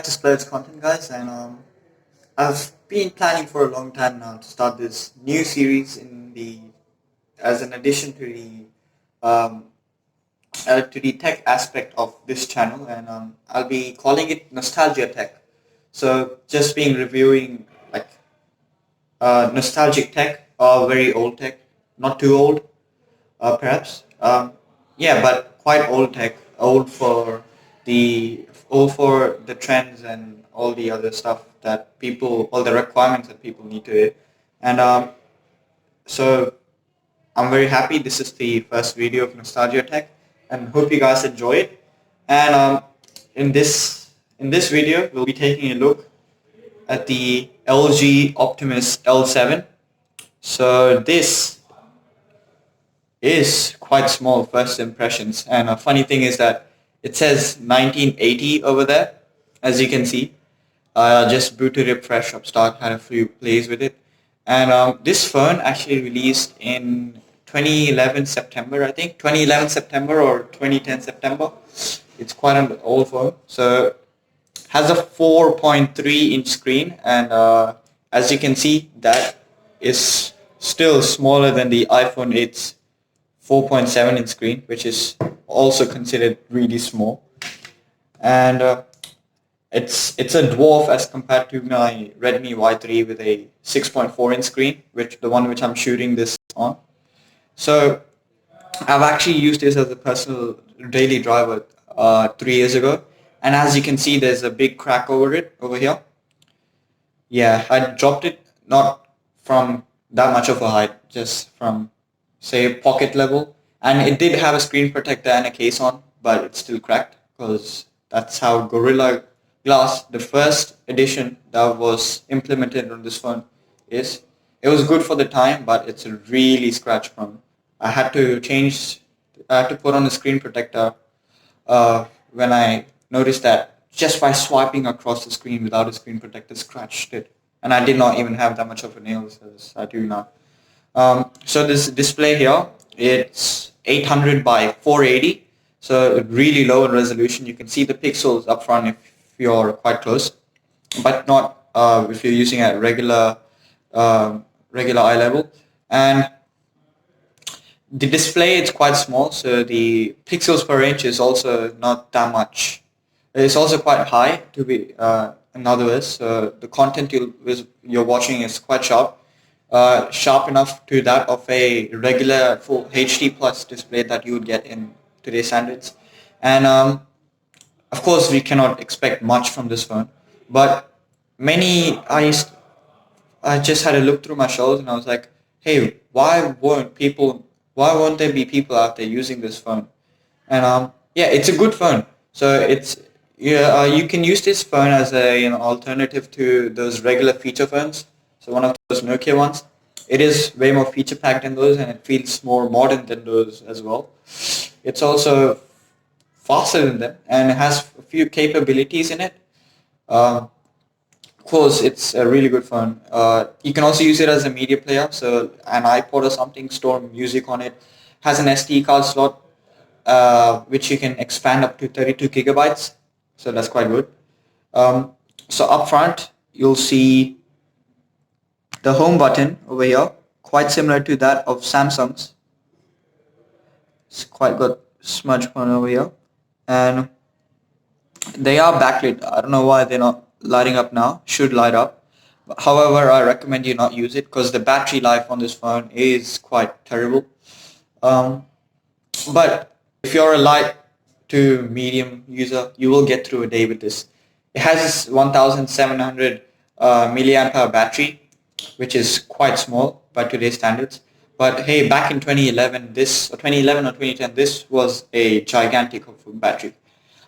back to Splurge Content, guys, and I've been planning for a long time now to start this new series in the as an addition um, to the tech aspect of this channel, and I'll be calling it Nostalgia Tech. So just being reviewing like nostalgic tech or very old tech, not too old, perhaps. Yeah, but quite old tech, old for the trends and all the other stuff that people, all the requirements that people need to hit. And so I'm very happy. This is the first video of Nostalgia Tech, and hope you guys enjoy it. And in this video, we'll be taking a look at the LG Optimus L7. So this is quite small first impressions. And a funny thing is that it says 1980 over there, as you can see. Just booted it fresh up start, had a few plays with it. And this phone actually released in 2011 September, I think. 2011 September or 2010 September. It's quite an old phone. So has a 4.3 inch screen, and as you can see, that is still smaller than the iPhone 8's 4.7 inch screen, which is also considered really small. And it's a dwarf as compared to my Redmi Y3 with a 6.4 inch screen, the one which I'm shooting this on. So I've actually used this as a personal daily driver 3 years ago, and as you can see, there's a big crack over here. Yeah, I dropped it not from that much of a height, just from say pocket level, and it did have a screen protector and a case on, but it's still cracked because that's how Gorilla Glass, the first edition that was implemented on this phone, is. It was good for the time, but it's really scratch prone. I had to put on a screen protector when I noticed that just by swiping across the screen without a screen protector scratched it. And I did not even have that much of a nails as I do now. So this display here, it's 800 by 480, so really low in resolution. You can see the pixels up front if you're quite close, but not if you're using a regular eye level. And the display is quite small, so the pixels per inch is also not that much. It's also quite high to be, in other words, so the content you're watching is quite sharp enough to that of a regular full HD plus display that you would get in today's standards. And of course, we cannot expect much from this phone, but many I just had a look through my shelves and I was like, hey, why won't there be people out there using this phone? And yeah, it's a good phone. So you can use this phone as an alternative to those regular feature phones. So one of those Nokia ones. It is way more feature packed than those, and it feels more modern than those as well. It's also faster than them, and it has a few capabilities in it. Of course, it's a really good phone. You can also use it as a media player, so an iPod or something, store music on it. Has an SD card slot, which you can expand up to 32 gigabytes, so that's quite good. Um, so up front, you'll see the home button over here, quite similar to that of Samsung's. It's quite got smudge on over here, and they are backlit. I don't know why they're not lighting up now. Should light up. However, I recommend you not use it because the battery life on this phone is quite terrible. Um, but if you're a light to medium user, you will get through a day with this. It has this 1700 milliamp hour battery, which is quite small by today's standards. But hey, back in 2011 or 2010, this was a gigantic of a battery.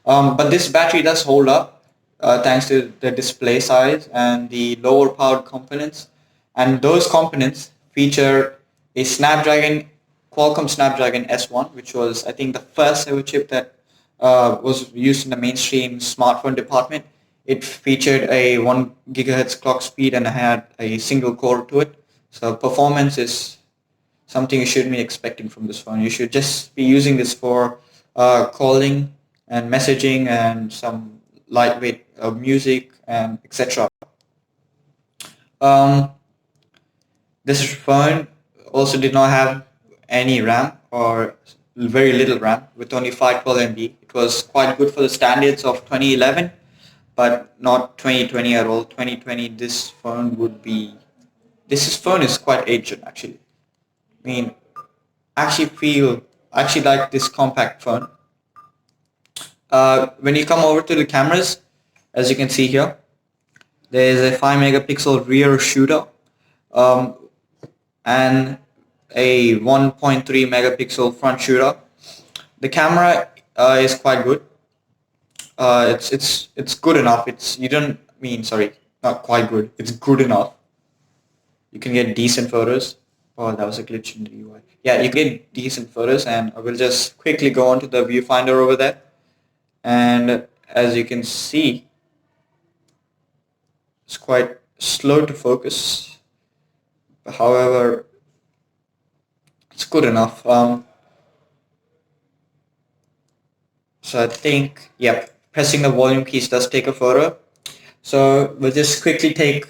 But this battery does hold up thanks to the display size and the lower powered components. And those components feature a Qualcomm Snapdragon S1, which was, I think, the first ever chip that was used in the mainstream smartphone department. It featured a 1 gigahertz clock speed and had a single core to it. So performance is something you shouldn't be expecting from this phone. You should just be using this for calling and messaging and some lightweight music and etc. Um, this phone also did not have any RAM or very little RAM with only 512 MB. It was quite good for the standards of 2011, but not 2020 at all. 2020, this phone is quite aged actually. I mean, I actually like this compact phone. When you come over to the cameras, as you can see here, there is a 5 megapixel rear shooter, um, and a 1.3 megapixel front shooter. The camera is quite good. It's good enough. It's you don't mean sorry, not quite good. It's good enough. You can get decent photos. Oh, that was a glitch in the UI. Yeah, you can get decent photos, and I will just quickly go on to the viewfinder over there. And as you can see, it's quite slow to focus. However, it's good enough. So I think, yep, pressing the volume keys does take a photo. So we'll just quickly take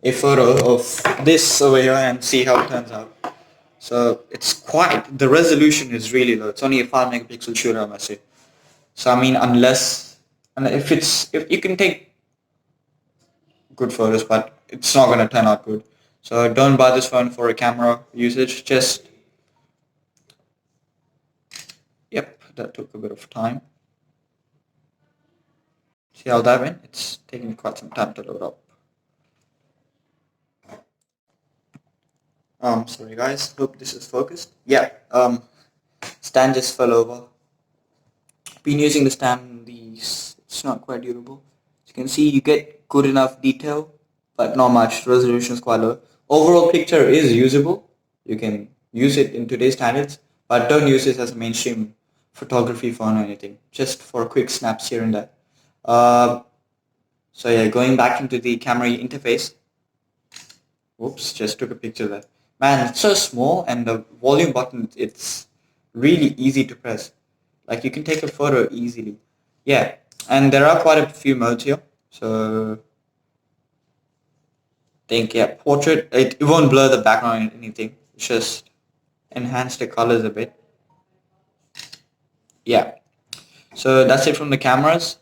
a photo of this over here and see how it turns out. So the resolution is really low. It's only a 5 megapixel shooter, I must say. So I mean, and if you can take good photos, but it's not going to turn out good. So don't buy this phone for a camera usage. Just, yep, that took a bit of time. See how that went? It's taking quite some time to load up. Sorry guys, hope this is focused. Yeah, stand just fell over. Been using the stand, it's not quite durable. As you can see, you get good enough detail, but not much. Resolution is quite low. Overall picture is usable. You can use it in today's standards, but don't use it as a mainstream photography phone or anything. Just for quick snaps here and there. So yeah, going back into the camera interface. Whoops, just took a picture there. Man, it's so small, and the volume button, it's really easy to press. Like you can take a photo easily. Yeah, and there are quite a few modes here. So think, yeah, portrait, it won't blur the background or anything. It's just enhance the colors a bit. Yeah, so that's it from the cameras.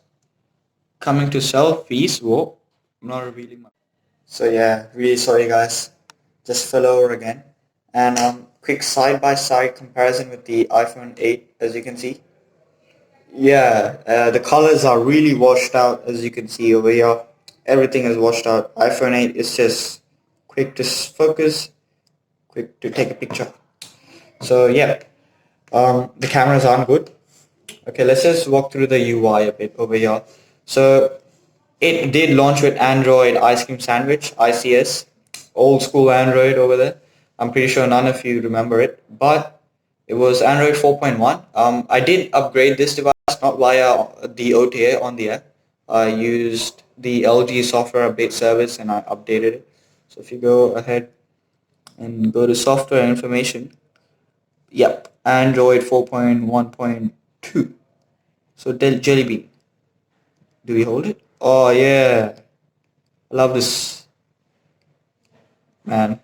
Coming to selfies, whoa, I'm not revealing much. So yeah, really sorry guys, just fell over again. And quick side by side comparison with the iPhone 8, as you can see. Yeah, the colors are really washed out, as you can see over here. Everything is washed out. iPhone 8 is just quick to focus, quick to take a picture. So yeah, the cameras aren't good. Okay, let's just walk through the UI a bit over here. So it did launch with Android Ice Cream Sandwich, ICS, old school Android over there. I'm pretty sure none of you remember it, but it was Android 4.1. I did upgrade this device not via the OTA on the app. I used the LG software update service and I updated it. So if you go ahead and go to software information, yep, Android 4.1.2. So Jelly Bean. Do we hold it? Oh yeah, I love this, man.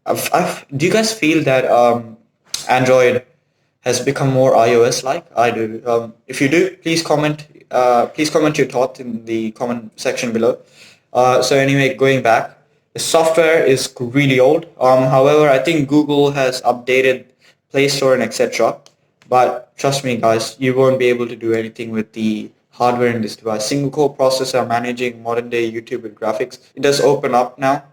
Do you guys feel that Android has become more iOS like? I do. If you do, please comment. Please comment your thoughts in the comment section below. So anyway, going back, the software is really old. However, I think Google has updated Play Store and etc. But trust me, guys, you won't be able to do anything with the hardware in this device. Single core processor managing modern day YouTube with graphics. It does open up now,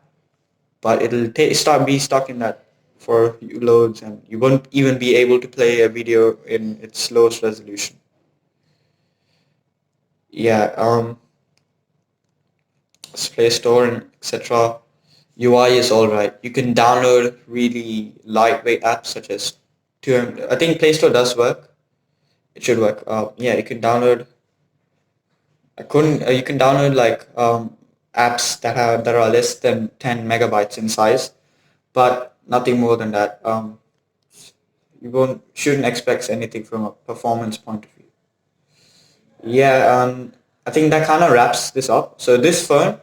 but it'll be stuck in that for loads, and you won't even be able to play a video in its lowest resolution. Yeah, Play Store and etc. UI is alright. You can download really lightweight apps such as 2 I think Play Store does work. It should work. Yeah, you can download. I couldn't. You can download like apps that are less than 10 megabytes in size, but nothing more than that. You shouldn't expect anything from a performance point of view. Yeah, I think that kind of wraps this up. So this phone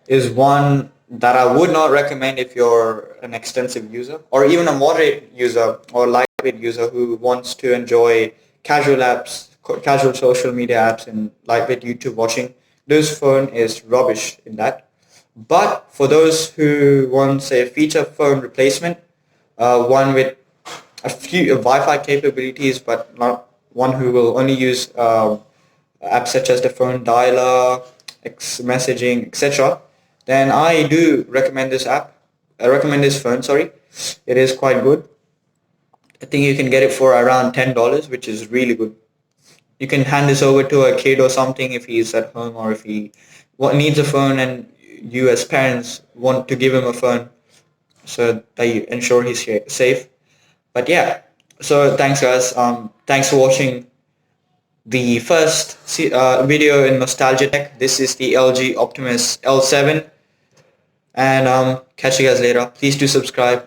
is one that I would not recommend if you're an extensive user or even a moderate user or lightweight user who wants to enjoy casual apps, casual social media apps and lightweight YouTube watching. This phone is rubbish in that. But for those who want, say, a feature phone replacement, one with a few Wi-Fi capabilities, but not one who will only use apps such as the phone dialer, messaging, etc., then I do recommend this app. I recommend this phone. Sorry, it is quite good. I think you can get it for around $10, which is really good. You can hand this over to a kid or something if he's at home or if he needs a phone and you as parents want to give him a phone so that you ensure he's safe. But yeah, so thanks guys. Thanks for watching the first video in Nostalgia Tech. This is the LG Optimus L7, and catch you guys later. Please do subscribe.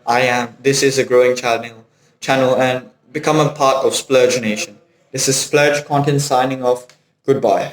This is a growing channel, and become a part of Splurge Nation. This is Splurge Content signing off. Goodbye.